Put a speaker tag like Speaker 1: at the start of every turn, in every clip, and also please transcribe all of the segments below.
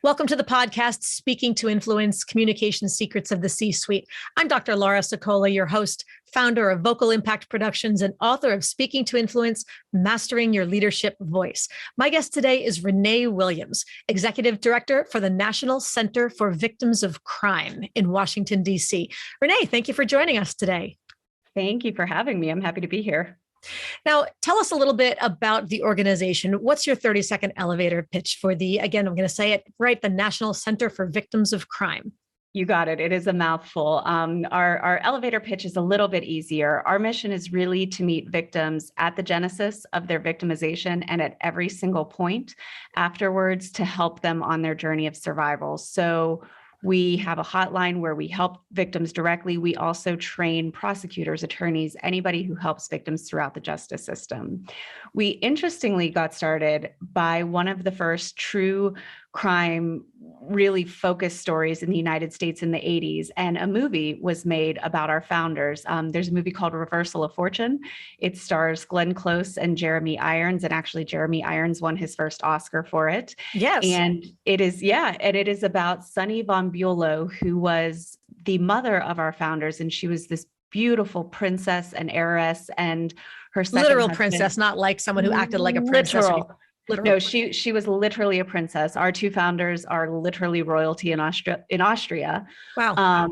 Speaker 1: Welcome to the podcast, Speaking to Influence, Communication Secrets of the C-Suite. I'm Dr. Laura Sokola, your host, founder of Vocal Impact Productions, and author of Speaking to Influence, Mastering Your Leadership Voice. My guest today is Renée Williams, Executive Director for the National Center for Victims of Crime in Washington, D.C. Renée, thank you for joining us today.
Speaker 2: Thank you for having me. I'm happy to be here.
Speaker 1: Now, tell us a little bit about the organization. What's your 30-second elevator pitch for again, I'm going to say it right, the National Center for Victims of Crime?
Speaker 2: You got it. It is a mouthful. Our elevator pitch is a little bit easier. Our mission is really to meet victims at the genesis of their victimization and at every single point afterwards to help them on their journey of survival. So we have a hotline where we help victims directly. We also train prosecutors, attorneys, anybody who helps victims throughout the justice system. We interestingly got started by one of the first true crime, really focused stories in the United States in the 80s. And a movie was made about our founders. There's a movie called Reversal of Fortune. It stars Glenn Close and Jeremy Irons. And actually Jeremy Irons won his first Oscar for it.
Speaker 1: Yes.
Speaker 2: And it is about Sunny von Bülow, who was the mother of our founders. And she was this beautiful princess and heiress, and her second
Speaker 1: literal
Speaker 2: husband,
Speaker 1: princess, not like someone who acted like a princess.
Speaker 2: Literal. No, she was literally a princess. Our two founders are literally royalty in Austria.
Speaker 1: Wow.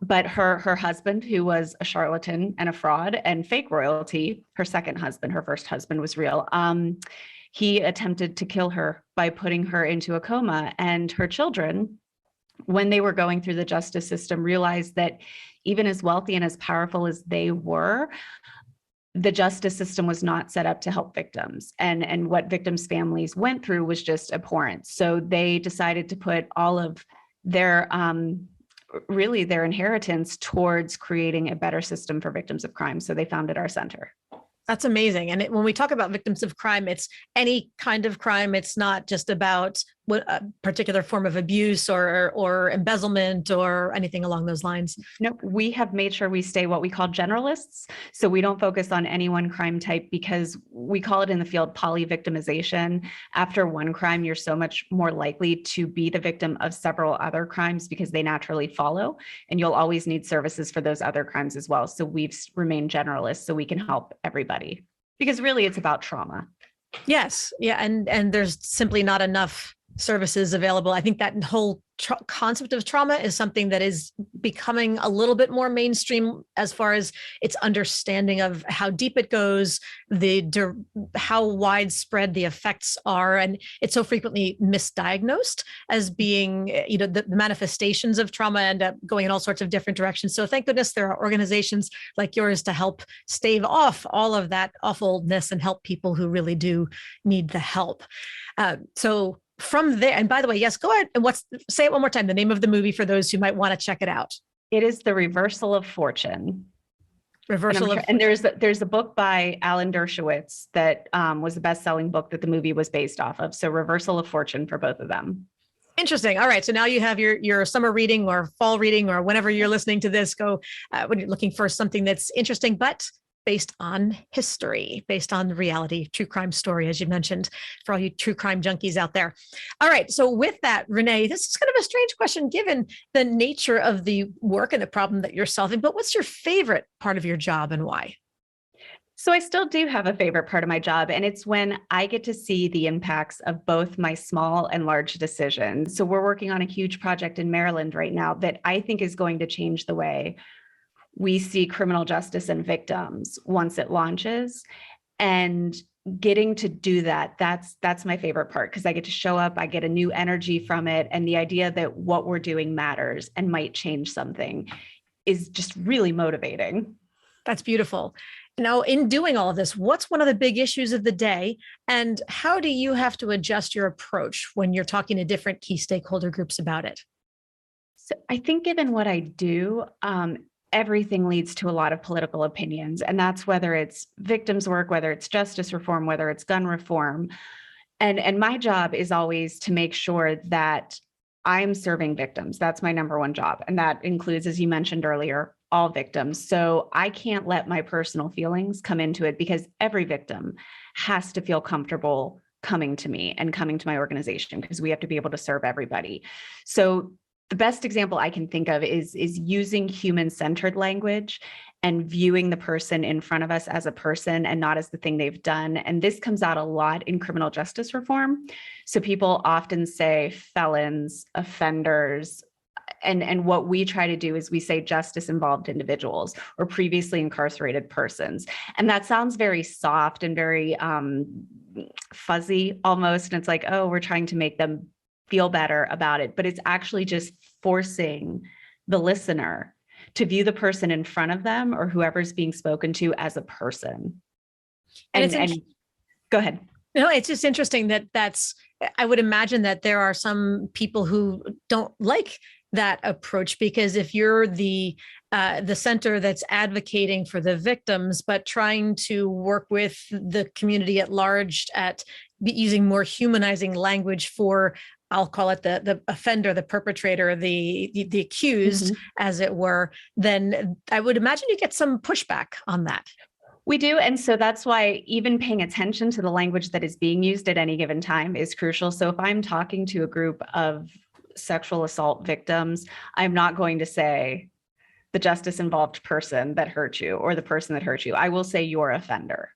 Speaker 2: But her husband, who was a charlatan and a fraud and fake royalty, her second husband, her first husband was real. He attempted to kill her by putting her into a coma, and her children, when they were going through the justice system, realized that even as wealthy and as powerful as they were, the justice system was not set up to help victims. And what victims' families went through was just abhorrent. So they decided to put all of their, really their inheritance towards creating a better system for victims of crime. So they founded our center.
Speaker 1: That's amazing. And when we talk about victims of crime, it's any kind of crime. It's not just about a particular form of abuse or embezzlement or anything along those lines.
Speaker 2: Nope. We have made sure we stay what we call generalists. So we don't focus on any one crime type, because we call it in the field poly-victimization. After one crime, you're so much more likely to be the victim of several other crimes because they naturally follow, and you'll always need services for those other crimes as well. So we've remained generalists so we can help everybody, because really it's about trauma.
Speaker 1: Yes. Yeah. And there's simply not enough services available. I think that whole concept of trauma is something that is becoming a little bit more mainstream as far as its understanding of how deep it goes, how widespread the effects are. And it's so frequently misdiagnosed as being, the manifestations of trauma end up going in all sorts of different directions. So thank goodness there are organizations like yours to help stave off all of that awfulness and help people who really do need the help. So from there, and by the way, yes, go ahead and say it one more time, the name of the movie for those who might want to check it out.
Speaker 2: It is The Reversal of Fortune.
Speaker 1: And
Speaker 2: there's a book by Alan Dershowitz that was the best-selling book that the movie was based off of. So Reversal of Fortune for both of them.
Speaker 1: Interesting. All right. So now you have your summer reading or fall reading, or whenever you're listening to this, go when you're looking for something that's interesting, but based on history, based on the reality, true crime story, as you mentioned, for all you true crime junkies out there. All right. So with that, Renee, this is kind of a strange question given the nature of the work and the problem that you're solving, but what's your favorite part of your job and why?
Speaker 2: So I still do have a favorite part of my job, and it's when I get to see the impacts of both my small and large decisions. So we're working on a huge project in Maryland right now that I think is going to change the way we see criminal justice and victims once it launches. And getting to do that's my favorite part, because I get to show up, I get a new energy from it. And the idea that what we're doing matters and might change something is just really motivating.
Speaker 1: That's beautiful. Now, in doing all of this, what's one of the big issues of the day, and how do you have to adjust your approach when you're talking to different key stakeholder groups about it?
Speaker 2: So I think given what I do, everything leads to a lot of political opinions, and that's whether it's victims work, whether it's justice reform, whether it's gun reform. And my job is always to make sure that I'm serving victims. That's my number one job. And that includes, as you mentioned earlier, all victims. So I can't let my personal feelings come into it, because every victim has to feel comfortable coming to me and coming to my organization, because we have to be able to serve everybody. So the best example I can think of is using human-centered language and viewing the person in front of us as a person and not as the thing they've done. And this comes out a lot in criminal justice reform. So people often say felons, offenders, and what we try to do is we say justice involved individuals or previously incarcerated persons. And that sounds very soft and very fuzzy almost. And it's like, oh, we're trying to make them feel better about it, but it's actually just forcing the listener to view the person in front of them or whoever's being spoken to as a person. And go ahead.
Speaker 1: No, it's just interesting I would imagine that there are some people who don't like that approach, because if you're the center that's advocating for the victims, but trying to work with the community at large at using more humanizing language for, I'll call it the offender, the perpetrator, the accused, as it were, then I would imagine you get some pushback on that.
Speaker 2: We do. And so that's why even paying attention to the language that is being used at any given time is crucial. So if I'm talking to a group of sexual assault victims, I'm not going to say the justice involved person that hurt you or the person that hurt you. I will say your offender.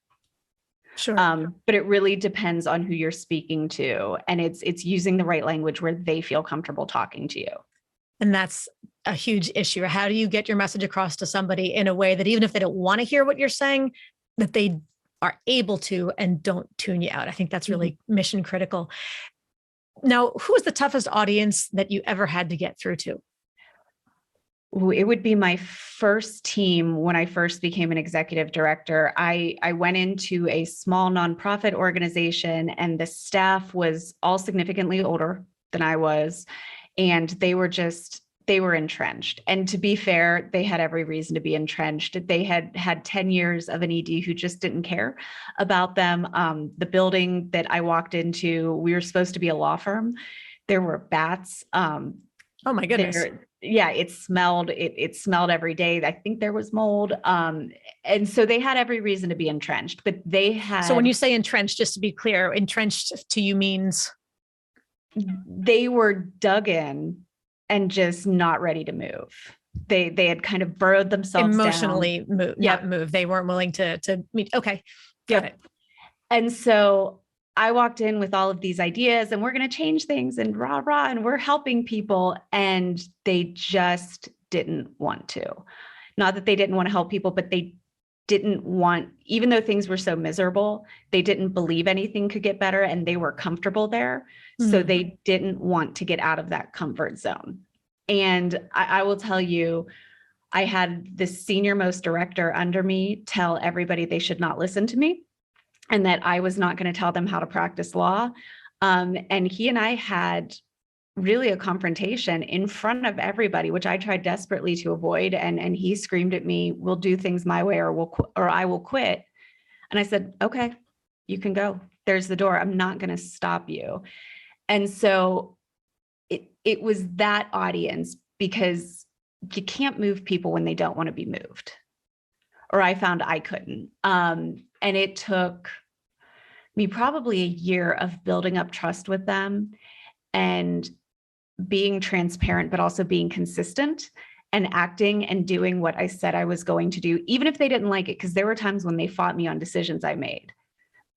Speaker 1: Sure.
Speaker 2: But it really depends on who you're speaking to. And it's using the right language where they feel comfortable talking to you.
Speaker 1: And that's a huge issue. How do you get your message across to somebody in a way that even if they don't want to hear what you're saying, that they are able to and don't tune you out? I think that's really mission critical. Now, who was the toughest audience that you ever had to get through to?
Speaker 2: It would be my first team when I first became an executive director. I went into a small nonprofit organization, and the staff was all significantly older than I was. And they were entrenched. And to be fair, they had every reason to be entrenched. They had 10 years of an ED who just didn't care about them. The building that I walked into, we were supposed to be a law firm. There were bats.
Speaker 1: Oh my goodness.
Speaker 2: It smelled every day. I think there was mold. And so they had every reason to be entrenched, but they had.
Speaker 1: So when you say entrenched, just to be clear, entrenched to you means?
Speaker 2: They were dug in and just not ready to move. They had kind of burrowed themselves
Speaker 1: emotionally
Speaker 2: down.
Speaker 1: move. They weren't willing to meet. Okay. Got it.
Speaker 2: And so I walked in with all of these ideas, and we're going to change things and rah, rah, and we're helping people. And they just didn't want to. Not that they didn't want to help people, but they didn't want, even though things were so miserable, they didn't believe anything could get better, and they were comfortable there. So they didn't want to get out of that comfort zone. And I will tell you, I had the senior most director under me tell everybody they should not listen to me and that I was not going to tell them how to practice law. And he and I had really a confrontation in front of everybody, which I tried desperately to avoid. And he screamed at me, "We'll do things my way, or I will quit." And I said, "Okay, you can go. There's the door. I'm not going to stop you." And so it was that audience, because you can't move people when they don't want to be moved, or I found I couldn't. And it took me probably a year of building up trust with them and being transparent, but also being consistent and acting and doing what I said I was going to do, even if they didn't like it, because there were times when they fought me on decisions I made.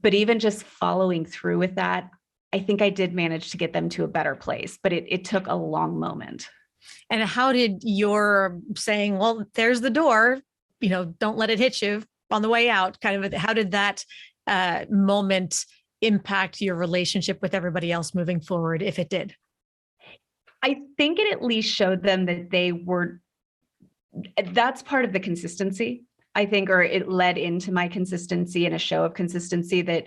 Speaker 2: But even just following through with that, I think I did manage to get them to a better place, but it took a long moment.
Speaker 1: And how did your saying, "Well, there's the door, don't let it hit you on the way out," how did that moment impact your relationship with everybody else moving forward, if it did?
Speaker 2: I think it at least showed them that that's part of the consistency, I think, or it led into my consistency and a show of consistency, that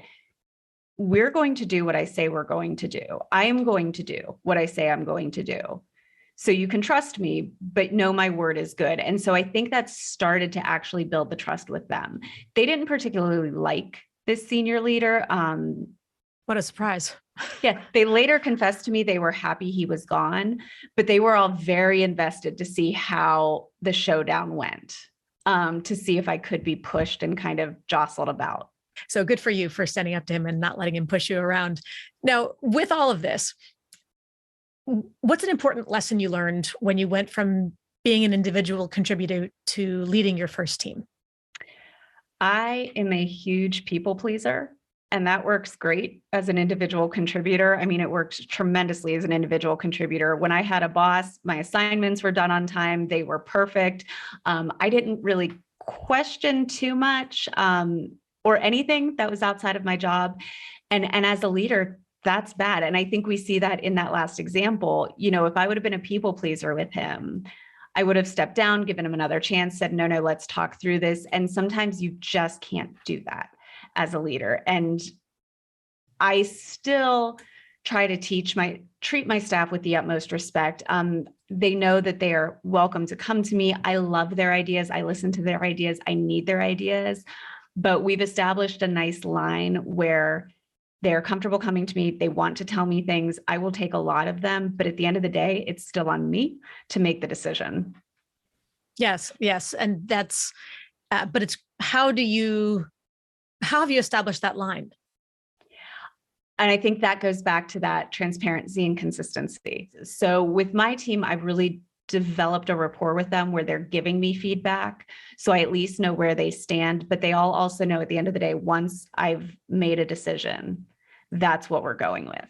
Speaker 2: we're going to do what I say we're going to do. I am going to do what I say I'm going to do. So you can trust me, but know my word is good. And so I think that started to actually build the trust with them. They didn't particularly like this senior leader.
Speaker 1: What a surprise.
Speaker 2: Yeah, they later confessed to me they were happy he was gone, but they were all very invested to see how the showdown went, to see if I could be pushed and kind of jostled about.
Speaker 1: So good for you for standing up to him and not letting him push you around. Now, with all of this, what's an important lesson you learned when you went from being an individual contributor to leading your first team?
Speaker 2: I am a huge people pleaser, and that works great as an individual contributor. I mean, it works tremendously as an individual contributor. When I had a boss, my assignments were done on time. They were perfect. I didn't really question too much or anything that was outside of my job. And as a leader, that's bad. And I think we see that in that last example. You know, if I would have been a people pleaser with him, I would have stepped down, given him another chance, said, no, let's talk through this. And sometimes you just can't do that as a leader. And I still try to treat my staff with the utmost respect. They know that they are welcome to come to me. I love their ideas. I listen to their ideas. I need their ideas. But we've established a nice line where they're comfortable coming to me. They want to tell me things. I will take a lot of them, but at the end of the day, it's still on me to make the decision.
Speaker 1: Yes. And that's, but it's, how have you established that line?
Speaker 2: And I think that goes back to that transparency and consistency. So with my team, I've really developed a rapport with them where they're giving me feedback. So I at least know where they stand, but they all also know at the end of the day, once I've made a decision, that's what we're going with.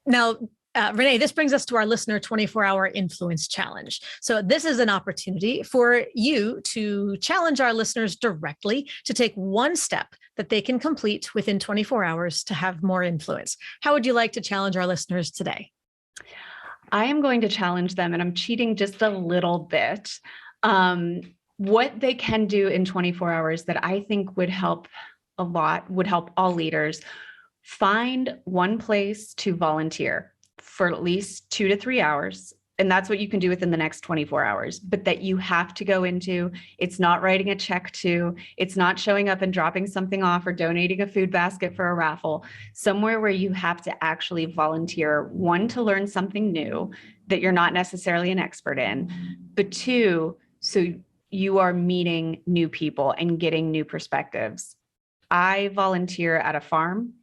Speaker 1: Now, Renee, this brings us to our listener 24-hour influence challenge. So this is an opportunity for you to challenge our listeners directly to take one step that they can complete within 24 hours to have more influence. How would you like to challenge our listeners today?
Speaker 2: I am going to challenge them, and I'm cheating just a little bit. What they can do in 24 hours that I think would help a lot, would help all leaders. Find one place to volunteer for at least 2 to 3 hours. And that's what you can do within the next 24 hours, but that you have to go into. It's not writing a check to, it's not showing up and dropping something off or donating a food basket for a raffle. Somewhere where you have to actually volunteer, one, to learn something new that you're not necessarily an expert in, but two, so you are meeting new people and getting new perspectives. I volunteer at a farm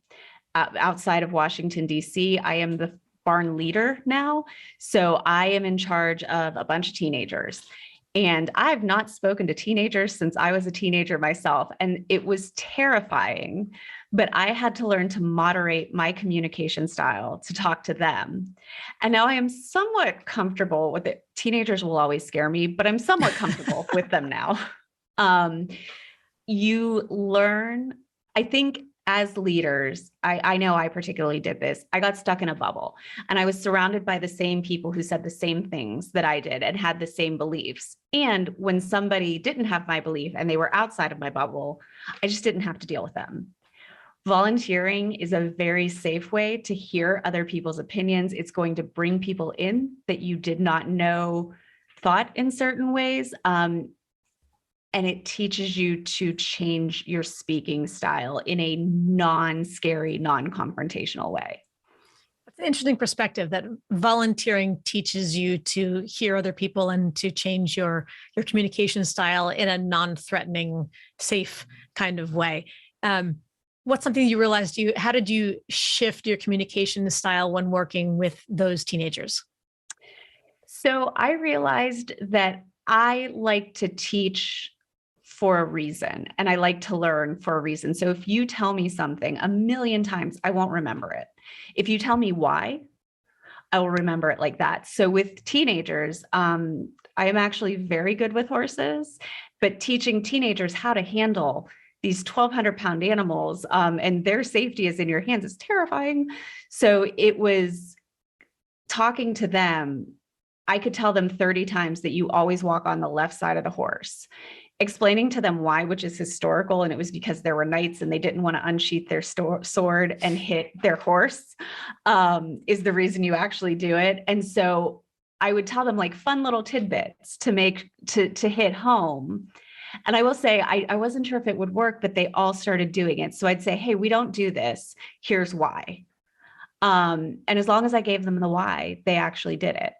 Speaker 2: outside of Washington, D.C. I am the barn leader now. So I am in charge of a bunch of teenagers. And I've not spoken to teenagers since I was a teenager myself. And it was terrifying, but I had to learn to moderate my communication style to talk to them. And now I am somewhat comfortable with it. Teenagers will always scare me, but I'm somewhat comfortable with them now. You learn, I think, as leaders, I know I particularly did this. I got stuck in a bubble, and I was surrounded by the same people who said the same things that I did and had the same beliefs. And when somebody didn't have my belief and they were outside of my bubble, I just didn't have to deal with them. Volunteering is a very safe way to hear other people's opinions. It's going to bring people in that you did not know thought in certain ways. And it teaches you to change your speaking style in a non-scary, non-confrontational way.
Speaker 1: It's an interesting perspective that volunteering teaches you to hear other people and to change your communication style in a non-threatening, safe kind of way. What's something you realized how did you shift your communication style when working with those teenagers?
Speaker 2: So I realized that I like to teach for a reason, and I like to learn for a reason. So if you tell me something 1,000,000 times, I won't remember it. If you tell me why, I will remember it like that. So with teenagers, I am actually very good with horses, but teaching teenagers how to handle these 1,200-pound animals and their safety is in your hands is terrifying. So it was talking to them. I could tell them 30 times that you always walk on the left side of the horse. Explaining to them why, which is historical, and it was because there were knights and they didn't want to unsheath their sword and hit their horse, is the reason you actually do it. And so I would tell them like fun little tidbits to hit home. And I will say, I wasn't sure if it would work, but they all started doing it. So I'd say, hey, we don't do this. Here's why. And as long as I gave them the why, they actually did it.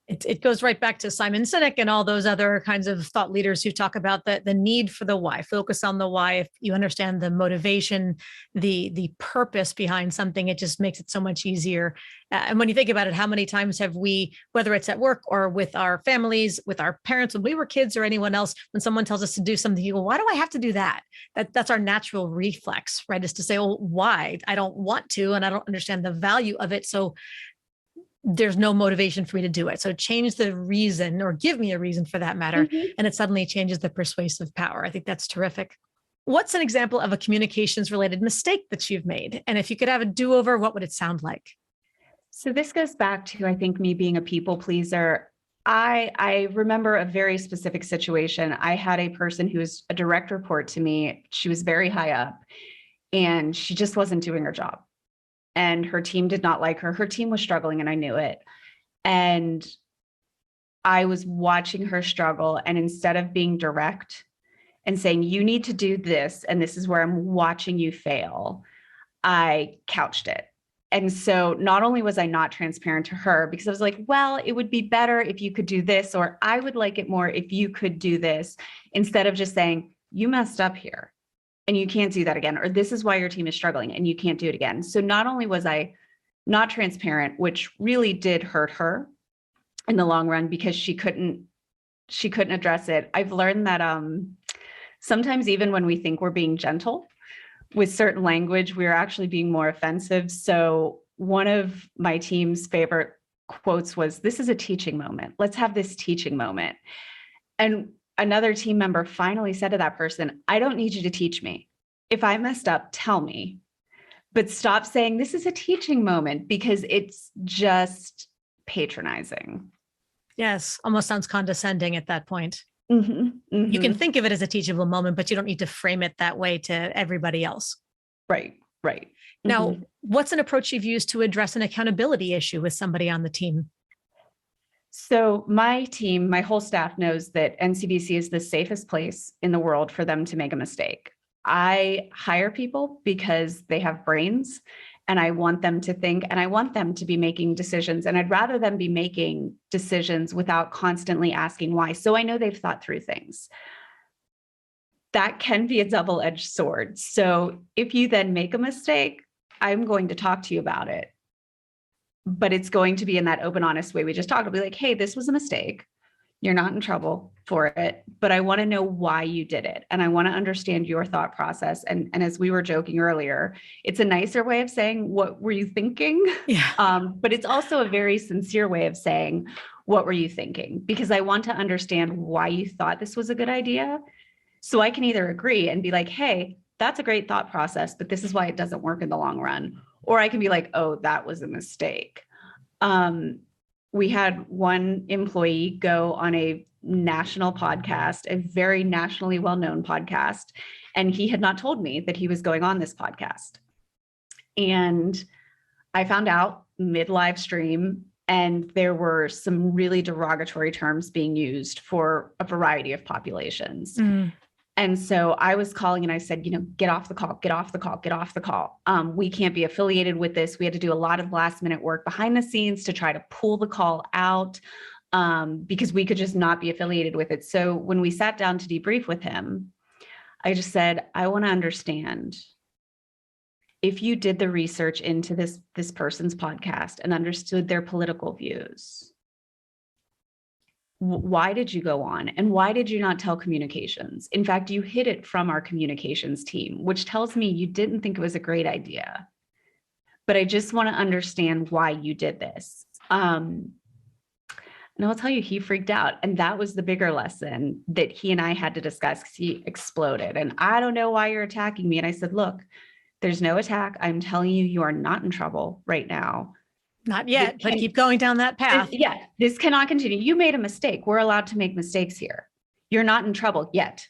Speaker 1: It goes right back to Simon Sinek and all those other kinds of thought leaders who talk about the need for the why. Focus on the why. If you understand the motivation, the purpose behind something, it just makes it so much easier. And when you think about it, how many times have we, whether it's at work or with our families, with our parents, when we were kids or anyone else, when someone tells us to do something, you go, why do I have to do that? That's our natural reflex, right? Is to say, oh, why? I don't want to, and I don't understand the value of it. So there's no motivation for me to do it. So change the reason, or give me a reason for that matter.
Speaker 2: Mm-hmm.
Speaker 1: And it suddenly changes the persuasive power. I think that's terrific. What's an example of a communications related mistake that you've made? And if you could have a do-over, what would it sound like?
Speaker 2: So this goes back to, I think, me being a people pleaser. I remember a very specific situation. I had a person who was a direct report to me. She was very high up and she just wasn't doing her job. And her team did not like her. Her team was struggling and I knew it. And I was watching her struggle. And instead of being direct and saying, you need to do this, and this is where I'm watching you fail, I couched it. And so not only was I not transparent to her, because I was like, well, it would be better if you could do this, or I would like it more if you could do this, instead of just saying, you messed up here and you can't do that again, or this is why your team is struggling and you can't do it again. So not only was I not transparent, which really did hurt her in the long run because she couldn't address it. I've learned that sometimes even when we think we're being gentle with certain language, we're actually being more offensive. So one of my team's favorite quotes was, this is a teaching moment. Let's have this teaching moment. And another team member finally said to that person, I don't need you to teach me. If I messed up, tell me, but stop saying this is a teaching moment, because it's just patronizing.
Speaker 1: Yes, almost sounds condescending at that point.
Speaker 2: Mm-hmm, mm-hmm.
Speaker 1: You can think of it as a teachable moment, but you don't need to frame it that way to everybody else.
Speaker 2: Right.
Speaker 1: Now,
Speaker 2: Mm-hmm.
Speaker 1: what's an approach you've used to address an accountability issue with somebody on the team?
Speaker 2: So my team, my whole staff knows that NCBC is the safest place in the world for them to make a mistake. I hire people because they have brains and I want them to think, and I want them to be making decisions. And I'd rather them be making decisions without constantly asking why. So I know they've thought through things. That can be a double-edged sword. So if you then make a mistake, I'm going to talk to you about it. But it's going to be in that open, honest way we just talked. I'll be like, hey, this was a mistake. You're not in trouble for it, but I want to know why you did it. And I want to understand your thought process. And as we were joking earlier, it's a nicer way of saying, what were you thinking?
Speaker 1: Yeah.
Speaker 2: But it's also a very sincere way of saying, what were you thinking? Because I want to understand why you thought this was a good idea. So I can either agree and be like, hey, that's a great thought process, but this is why it doesn't work in the long run. Or I can be like, oh, that was a mistake. We had one employee go on a national podcast, a very nationally well-known podcast, and he had not told me that he was going on this podcast. And I found out mid-live stream, and there were some really derogatory terms being used for a variety of populations. Mm. And so I was calling and I said, get off the call, get off the call, get off the call. We can't be affiliated with this. We had to do a lot of last minute work behind the scenes to try to pull the call out because we could just not be affiliated with it. So when we sat down to debrief with him, I just said, I want to understand if you did the research into this person's podcast and understood their political views, why did you go on? And why did you not tell communications? In fact, you hid it from our communications team, which tells me you didn't think it was a great idea. But I just want to understand why you did this. And I'll tell you, he freaked out. And that was the bigger lesson that he and I had to discuss, because he exploded. And I don't know why you're attacking me. And I said, look, there's no attack. I'm telling you, you are not in trouble right now.
Speaker 1: Not yet, but keep going down that path.
Speaker 2: This cannot continue. You made a mistake. We're allowed to make mistakes here. You're not in trouble yet.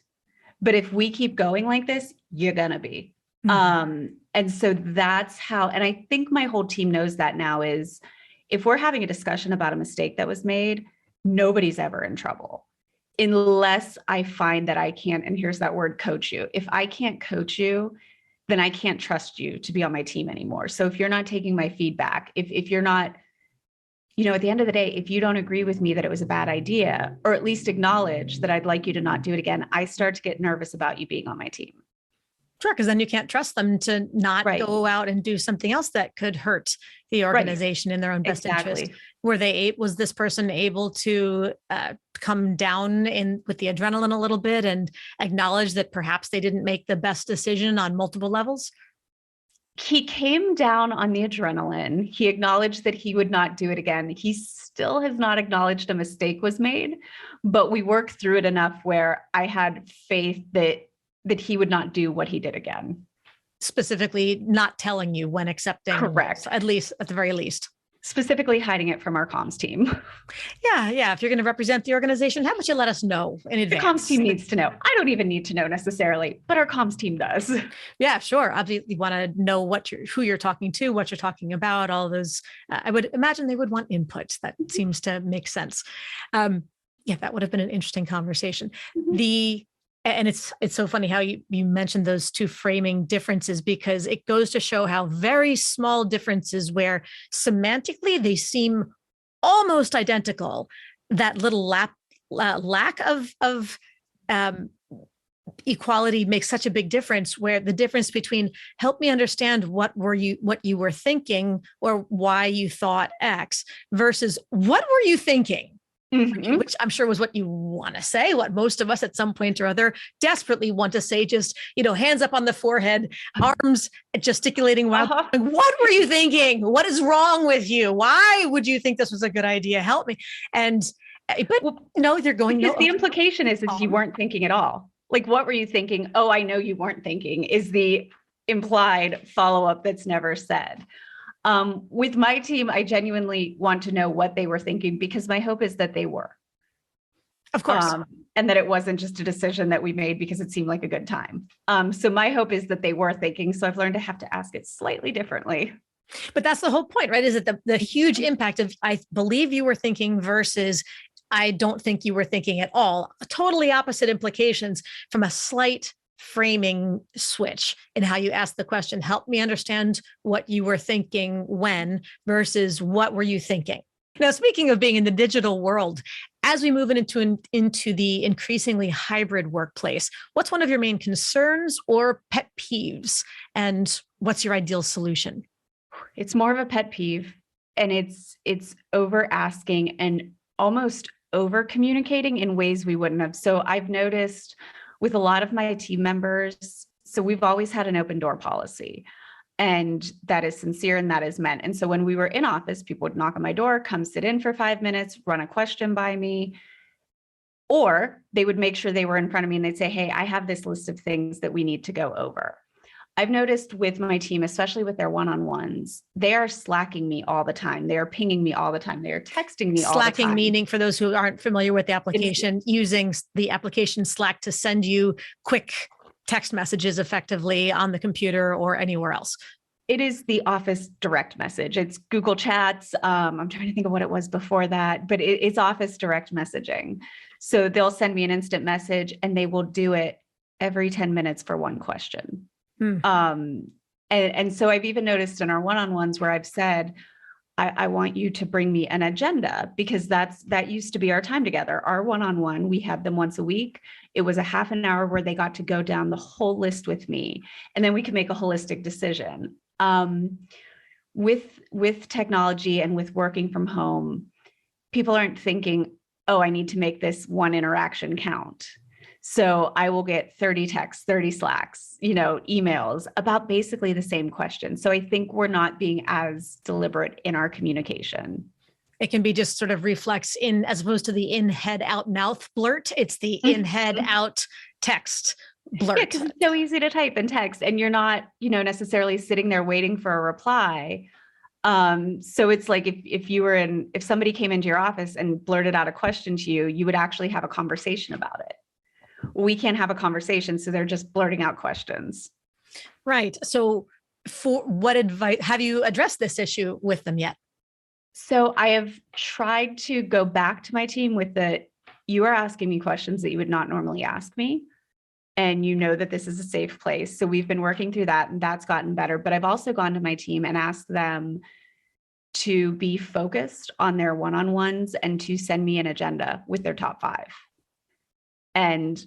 Speaker 2: But if we keep going like this, you're going to be. Mm-hmm. And so that's how, and I think my whole team knows that now, is if we're having a discussion about a mistake that was made, nobody's ever in trouble unless I find that I can't, and here's that word, coach you. If I can't coach you, then I can't trust you to be on my team anymore. So if you're not taking my feedback, if you're not at the end of the day, if you don't agree with me that it was a bad idea, or at least acknowledge that I'd like you to not do it again, I start to get nervous about you being on my team.
Speaker 1: Sure, because then you can't trust them to not go out and do something else that could hurt the organization in their own best interest. Was this person able to come down with the adrenaline a little bit and acknowledge that perhaps they didn't make the best decision on multiple levels?
Speaker 2: He came down on the adrenaline. He acknowledged that he would not do it again. He still has not acknowledged a mistake was made, but we worked through it enough where I had faith that he would not do what he did again.
Speaker 1: Specifically not telling you when accepting.
Speaker 2: Correct.
Speaker 1: At the very least.
Speaker 2: Specifically hiding it from our comms team.
Speaker 1: Yeah. If you're going to represent the organization, how about you let us know in advance?
Speaker 2: The comms team needs to know. I don't even need to know necessarily, but our comms team does.
Speaker 1: Yeah, sure. Obviously, you want to know who you're talking to, what you're talking about, all those. I would imagine they would want input. That seems to make sense. That would have been an interesting conversation. Mm-hmm. And it's so funny how you mentioned those two framing differences, because it goes to show how very small differences where semantically they seem almost identical, that little lack of equality makes such a big difference, where the difference between help me understand what you were thinking or why you thought X versus what were you thinking? Mm-hmm. Which I'm sure was what you want to say, what most of us at some point or other desperately want to say, just, hands up on the forehead, arms gesticulating. What were you thinking? What is wrong with you? Why would you think this was a good idea? Help me. They're going,
Speaker 2: the implication is you weren't thinking at all. Like, what were you thinking? Oh, I know you weren't thinking is the implied follow-up that's never said. With my team, I genuinely want to know what they were thinking, because my hope is that they were.
Speaker 1: Of course.
Speaker 2: And that it wasn't just a decision that we made because it seemed like a good time. So my hope is that they were thinking. So I've learned to have to ask it slightly differently.
Speaker 1: But that's the whole point, right? Is that the huge impact of, I believe you were thinking versus I don't think you were thinking at all. Totally opposite implications from a slight framing switch in how you ask the question, help me understand what you were thinking when versus what were you thinking? Now, speaking of being in the digital world, as we move into the increasingly hybrid workplace, what's one of your main concerns or pet peeves? And what's your ideal solution?
Speaker 2: It's more of a pet peeve, and it's over asking and almost over communicating in ways we wouldn't have. So I've noticed with a lot of my team members, so we've always had an open door policy, and that is sincere and that is meant. And so when we were in office, people would knock on my door, come sit in for 5 minutes, run a question by me, or they would make sure they were in front of me and they'd say, hey, I have this list of things that we need to go over. I've noticed with my team, especially with their one-on-ones, they are slacking me all the time. They are pinging me all the time. They are texting me all the time.
Speaker 1: Slacking meaning, for those who aren't familiar with the application, using the application Slack to send you quick text messages effectively on the computer or anywhere else.
Speaker 2: It is the Office direct message. It's Google Chats. I'm trying to think of what it was before that, but it's Office direct messaging. So they'll send me an instant message and they will do it every 10 minutes for one question. And so I've even noticed in our one-on-ones where I've said, I want you to bring me an agenda, because that used to be our time together. Our one-on-one, we had them once a week. It was a half an hour where they got to go down the whole list with me, and then we could make a holistic decision. With technology and with working from home, people aren't thinking, oh, I need to make this one interaction count. So I will get 30 texts, 30 Slacks, emails about basically the same question. So I think we're not being as deliberate in our communication.
Speaker 1: It can be just sort of reflex in, as opposed to the in head out mouth blurt. It's the in head out text blurt.
Speaker 2: Yeah, because it's so easy to type and text, and you're not, necessarily sitting there waiting for a reply. So it's like if somebody came into your office and blurted out a question to you, you would actually have a conversation about it. We can't have a conversation, so they're just blurting out questions.
Speaker 1: Right. So for what advice have you addressed this issue with them yet?
Speaker 2: So I have tried to go back to my team with you are asking me questions that you would not normally ask me, and that this is a safe place. So we've been working through that, and that's gotten better. But I've also gone to my team and asked them, to be focused on their one-on-ones and to send me an agenda with their top 5. And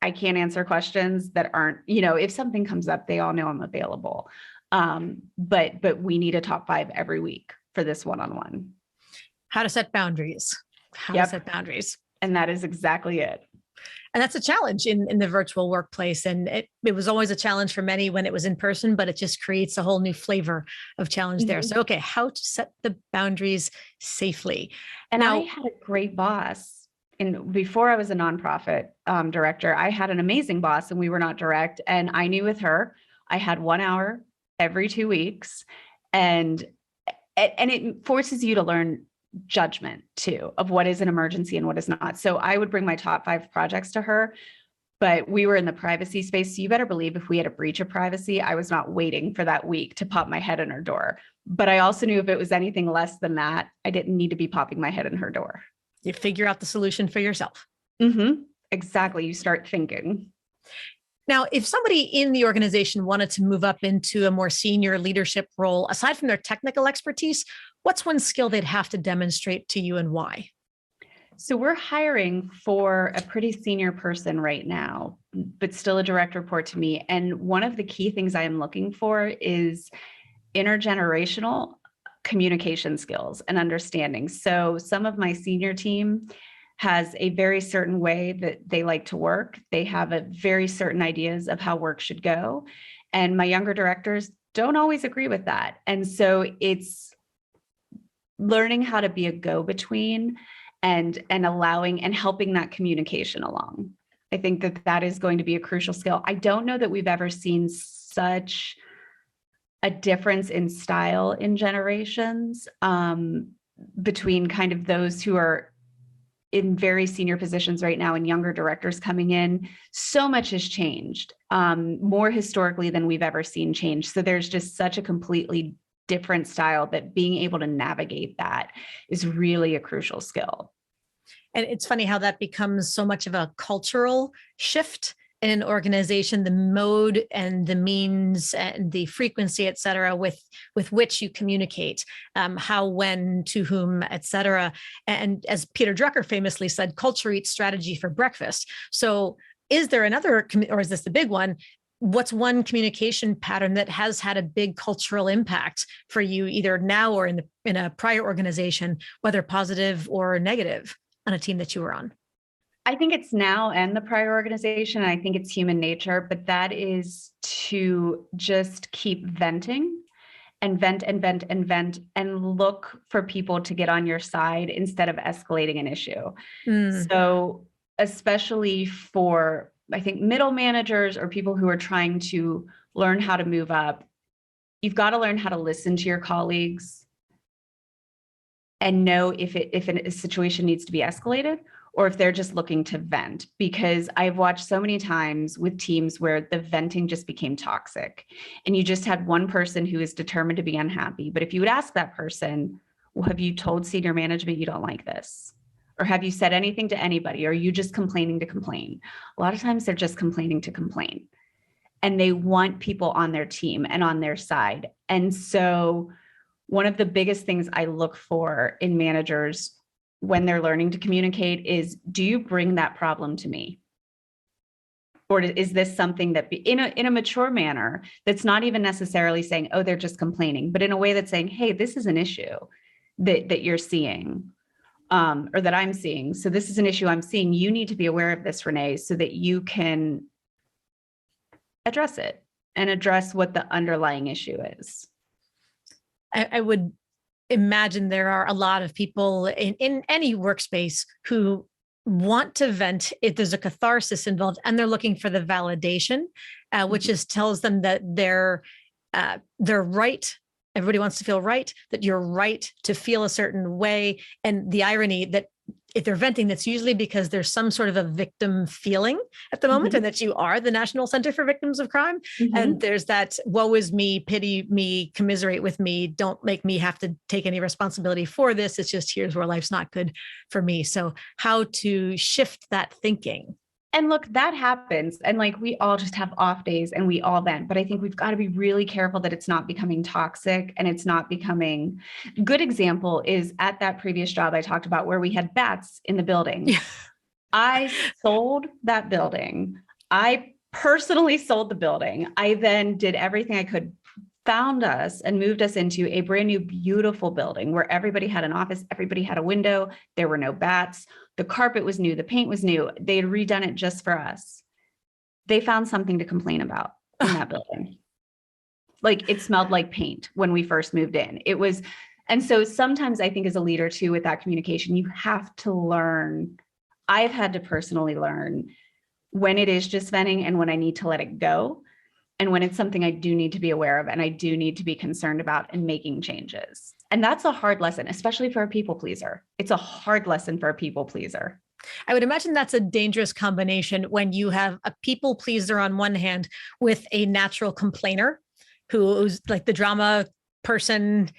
Speaker 2: I can't answer questions that aren't, if something comes up, they all know I'm available. But we need a top 5 every week for this one-on-one.
Speaker 1: How to set boundaries. To set boundaries.
Speaker 2: And that is exactly it.
Speaker 1: And that's a challenge in the virtual workplace. And it was always a challenge for many when it was in person, but it just creates a whole new flavor of challenge there. So, okay, how to set the boundaries safely.
Speaker 2: And now, I had a great boss. And before I was a nonprofit director, I had an amazing boss and we were not direct. And I knew with her, I had 1 hour every 2 weeks. And it forces you to learn judgment too, of what is an emergency and what is not. So I would bring my top 5 projects to her, but we were in the privacy space. So you better believe if we had a breach of privacy, I was not waiting for that week to pop my head in her door. But I also knew if it was anything less than that, I didn't need to be popping my head in her door.
Speaker 1: You figure out the solution for yourself.
Speaker 2: Exactly. You start thinking.
Speaker 1: Now, if somebody in the organization wanted to move up into a more senior leadership role, aside from their technical expertise, what's one skill they'd have to demonstrate to you and why?
Speaker 2: So we're hiring for a pretty senior person right now, but still a direct report to me. And one of the key things I am looking for is intergenerational communication skills and understanding. So some of my senior team has a very certain way that they like to work. They have a very certain ideas of how work should go. And my younger directors don't always agree with that. And so it's learning how to be a go-between and allowing and helping that communication along. I think that is going to be a crucial skill. I don't know that we've ever seen such a difference in style in generations between kind of those who are in very senior positions right now and younger directors coming in. So much has changed, more historically than we've ever seen change. So there's just such a completely different style that being able to navigate that is really a crucial skill.
Speaker 1: And it's funny how that becomes so much of a cultural shift in an organization, the mode and the means and the frequency, et cetera, with which you communicate, how, when, to whom, et cetera. And as Peter Drucker famously said, culture eats strategy for breakfast. So is there another, or is this the big one? What's one communication pattern that has had a big cultural impact for you, either now or in a prior organization, whether positive or negative, on a team that you were on?
Speaker 2: I think it's now and the prior organization. I think it's human nature, but that is to just keep venting and vent and vent and vent and look for people to get on your side instead of escalating an issue. So especially for, I think, middle managers or people who are trying to learn how to move up, you've got to learn how to listen to your colleagues and know if a situation needs to be escalated or if they're just looking to vent. Because I've watched so many times with teams where the venting just became toxic and you just had one person who is determined to be unhappy. But if you would ask that person, well, have you told senior management you don't like this? Or have you said anything to anybody? Or are you just complaining to complain? A lot of times they're just complaining to complain. And they want people on their team and on their side. And so one of the biggest things I look for in managers when they're learning to communicate is, do you bring that problem to me? Or is this something that in a mature manner that's not even necessarily saying, oh, they're just complaining, but in a way that's saying, hey, this is an issue that you're seeing or that I'm seeing. So this is an issue I'm seeing. You need to be aware of this, Renee, so that you can address it and address what the underlying issue is.
Speaker 1: I would imagine there are a lot of people in any workspace who want to vent if there's a catharsis involved, and they're looking for the validation, which just tells them that they're right. Everybody wants to feel right, that you're right to feel a certain way. And the irony that if they're venting, that's usually because there's some sort of a victim feeling at the moment, and that you are the National Center for Victims of Crime. And there's that woe is me, pity me, commiserate with me, don't make me have to take any responsibility for this. It's just, here's where life's not good for me. So how to shift that thinking?
Speaker 2: And look, that happens. And like, we all just have off days and we all vent, but I think we've got to be really careful that it's not becoming toxic and it's not becoming. Good example is at that previous job I talked about where we had bats in the building.
Speaker 1: Yeah.
Speaker 2: I sold that building. I personally sold the building. I then did everything I could, found us and moved us into a brand new, beautiful building where everybody had an office, everybody had a window, there were no bats. The carpet was new, the paint was new. They had redone it just for us. They found something to complain about in that building. Like, it smelled like paint when we first moved in. It was, and so sometimes I think as a leader too, with that communication, you have to learn. I've had to personally learn when it is just venting and when I need to let it go. And when it's something I do need to be aware of and I do need to be concerned about and making changes. And that's a hard lesson, especially for a people pleaser. It's a hard lesson for a people pleaser.
Speaker 1: I would imagine that's a dangerous combination when you have a people pleaser on one hand with a natural complainer who's like the drama person,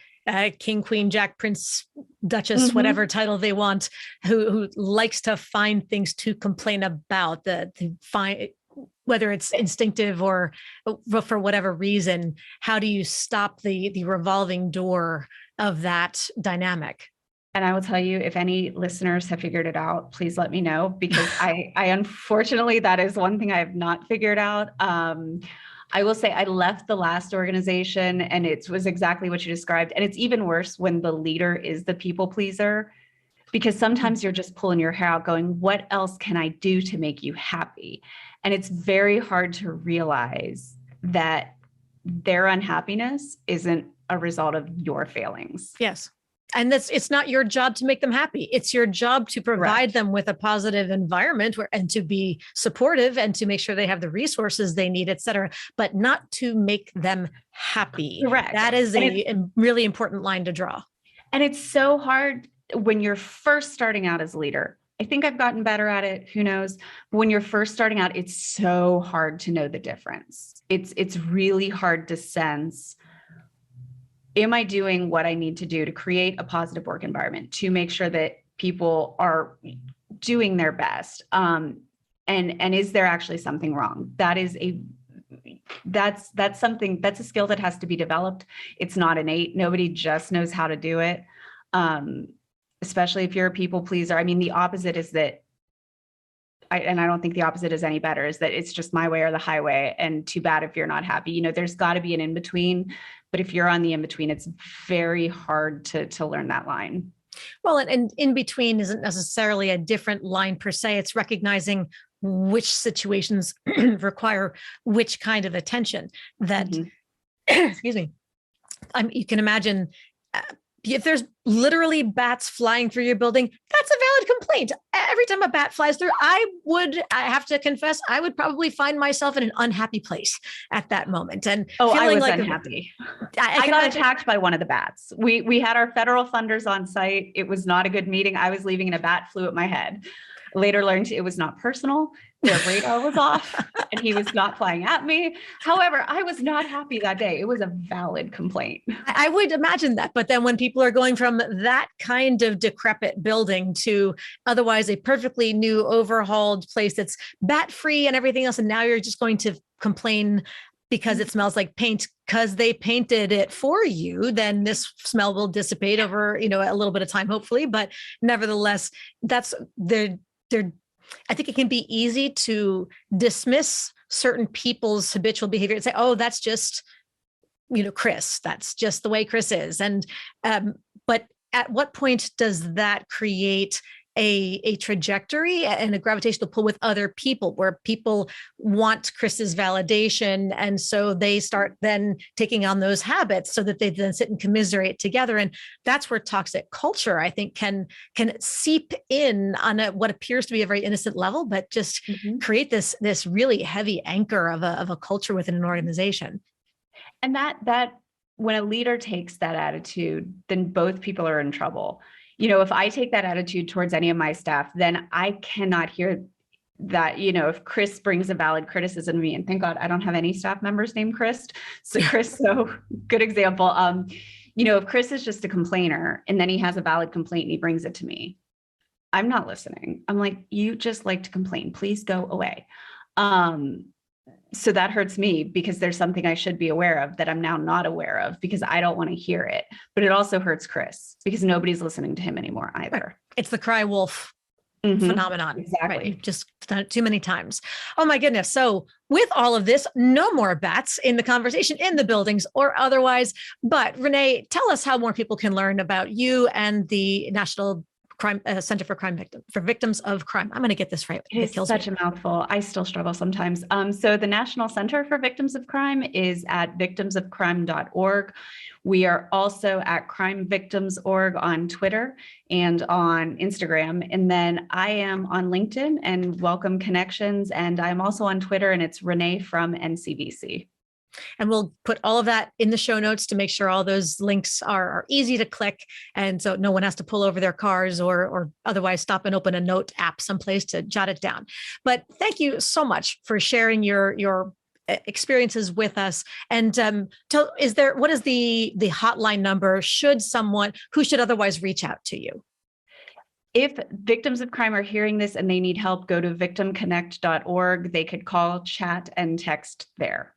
Speaker 1: king, queen, jack, prince, duchess, whatever title they want, who likes to find things to complain about, to find, whether it's instinctive or for whatever reason. How do you stop the revolving door of that dynamic?
Speaker 2: And I will tell you, if any listeners have figured it out, please let me know, because I unfortunately, that is one thing I have not figured out. I will say I left the last organization and it was exactly what you described. And it's even worse when the leader is the people pleaser, because sometimes you're just pulling your hair out going, what else can I do to make you happy? And it's very hard to realize that their unhappiness isn't a result of your failings.
Speaker 1: Yes. And it's not your job to make them happy. It's your job to provide them with a positive environment and to be supportive and to make sure they have the resources they need, et cetera, but not to make them happy.
Speaker 2: Correct.
Speaker 1: That is a really important line to draw.
Speaker 2: And it's so hard when you're first starting out as a leader. I think I've gotten better at it. Who knows? But when you're first starting out, it's so hard to know the difference. It's really hard to sense, am I doing what I need to do to create a positive work environment, to make sure that people are doing their best? And is there actually something wrong? That's something, that's a skill that has to be developed. It's not innate. Nobody just knows how to do it. Especially if you're a people pleaser. I mean, the opposite is that, I don't think the opposite is any better, is that it's just my way or the highway, and too bad if you're not happy. You know, there's got to be an in-between, but if you're on the in-between, it's very hard to learn that line.
Speaker 1: Well, and in between isn't necessarily a different line per se. It's recognizing which situations require which kind of attention that, excuse me, you can imagine if there's literally bats flying through your building, that's a valid complaint. Every time a bat flies through, I have to confess, I would probably find myself in an unhappy place at that moment. And
Speaker 2: I was like unhappy. I got attacked by one of the bats. We had our federal funders on site. It was not a good meeting. I was leaving and a bat flew at my head. Later learned it was not personal. Their radar was off and he was not flying at me. However, I was not happy that day. It was a valid complaint.
Speaker 1: I would imagine that. But then when people are going from that kind of decrepit building to otherwise a perfectly new overhauled place that's bat free and everything else, and now you're just going to complain because it smells like paint because they painted it for you, then this smell will dissipate over, a little bit of time, hopefully. But nevertheless, I think it can be easy to dismiss certain people's habitual behavior and say, oh, that's just, Chris, that's just the way Chris is. And, but at what point does that create a trajectory and a gravitational pull with other people where people want Chris's validation? And so they start then taking on those habits so that they then sit and commiserate together. And that's where toxic culture, I think, can seep in on what appears to be a very innocent level, but just create this really heavy anchor of a culture within an organization.
Speaker 2: And that when a leader takes that attitude, then both people are in trouble. If I take that attitude towards any of my staff, then I cannot hear that, if Chris brings a valid criticism to me, and thank God I don't have any staff members named Chris. So good example. If Chris is just a complainer and then he has a valid complaint and he brings it to me, I'm not listening. I'm like, you just like to complain. Please go away. So that hurts me because there's something I should be aware of that I'm now not aware of because I don't want to hear it. But it also hurts Chris because nobody's listening to him anymore either.
Speaker 1: It's the cry wolf phenomenon.
Speaker 2: Exactly.
Speaker 1: Right? You've just done it too many times. Oh my goodness. So with all of this, no more bats in the conversation, in the buildings or otherwise. But Renee, tell us how more people can learn about you and the National Crime Center for Victims of Crime. I'm going to get this right.
Speaker 2: It is such a mouthful. I still struggle sometimes. So the National Center for Victims of Crime is at victimsofcrime.org. We are also at Crime Victims.org on Twitter and on Instagram. And then I am on LinkedIn and welcome connections. And I'm also on Twitter, and it's Renee from NCVC.
Speaker 1: And we'll put all of that in the show notes to make sure all those links are easy to click. And so no one has to pull over their cars or otherwise stop and open a note app someplace to jot it down. But thank you so much for sharing your experiences with us. And what is the hotline number who should otherwise reach out to you?
Speaker 2: If victims of crime are hearing this and they need help, go to victimconnect.org. They could call, chat, and text there.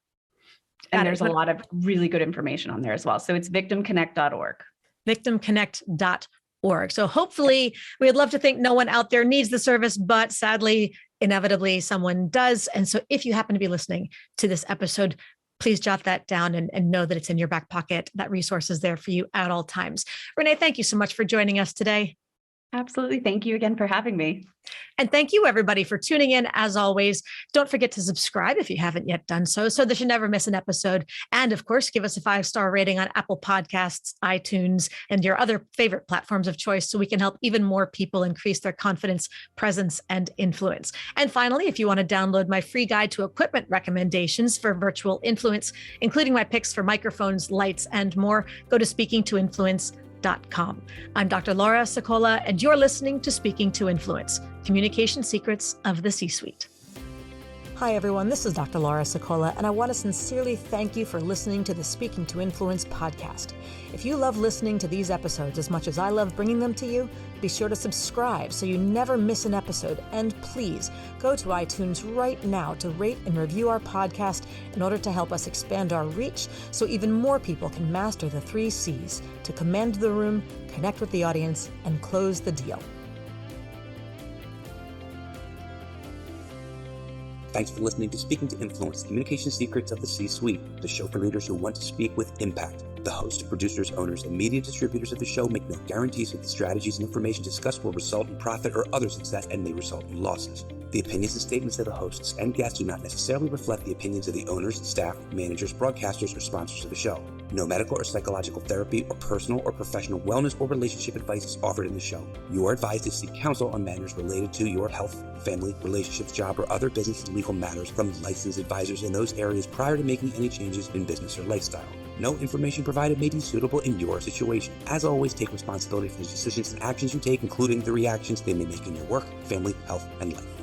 Speaker 2: And there's a lot of really good information on there as well. So it's victimconnect.org. Victimconnect.org.
Speaker 1: So hopefully, we'd love to think no one out there needs the service, but sadly, inevitably, someone does. And so if you happen to be listening to this episode, please jot that down and know that it's in your back pocket. That resource is there for you at all times. Renee, thank you so much for joining us today.
Speaker 2: Absolutely. Thank you again for having me.
Speaker 1: And thank you, everybody, for tuning in. As always, don't forget to subscribe if you haven't yet done so that you never miss an episode. And of course, give us a 5-star rating on Apple Podcasts, iTunes, and your other favorite platforms of choice so we can help even more people increase their confidence, presence, and influence. And finally, if you want to download my free guide to equipment recommendations for virtual influence, including my picks for microphones, lights, and more, go to speakingtoinfluence.com. I'm Dr. Laura Sicola, and you're listening to Speaking to Influence, Communication Secrets of the C-Suite. Hi, everyone. This is Dr. Laura Sicola, and I want to sincerely thank you for listening to the Speaking to Influence podcast. If you love listening to these episodes as much as I love bringing them to you, be sure to subscribe so you never miss an episode. And please go to iTunes right now to rate and review our podcast in order to help us expand our reach so even more people can master the 3 C's to command the room, connect with the audience, and close the deal.
Speaker 3: Thanks for listening to Speaking to Influence, Communication Secrets of the C-Suite, the show for leaders who want to speak with impact. The hosts, producers, owners, and media distributors of the show make no guarantees that the strategies and information discussed will result in profit or other success and may result in losses. The opinions and statements of the hosts and guests do not necessarily reflect the opinions of the owners, staff, managers, broadcasters, or sponsors of the show. No medical or psychological therapy or personal or professional wellness or relationship advice is offered in the show. You are advised to seek counsel on matters related to your health, family, relationships, job, or other business and legal matters from licensed advisors in those areas prior to making any changes in business or lifestyle. No information provided may be suitable in your situation. As always, take responsibility for the decisions and actions you take, including the reactions they may make in your work, family, health, and life.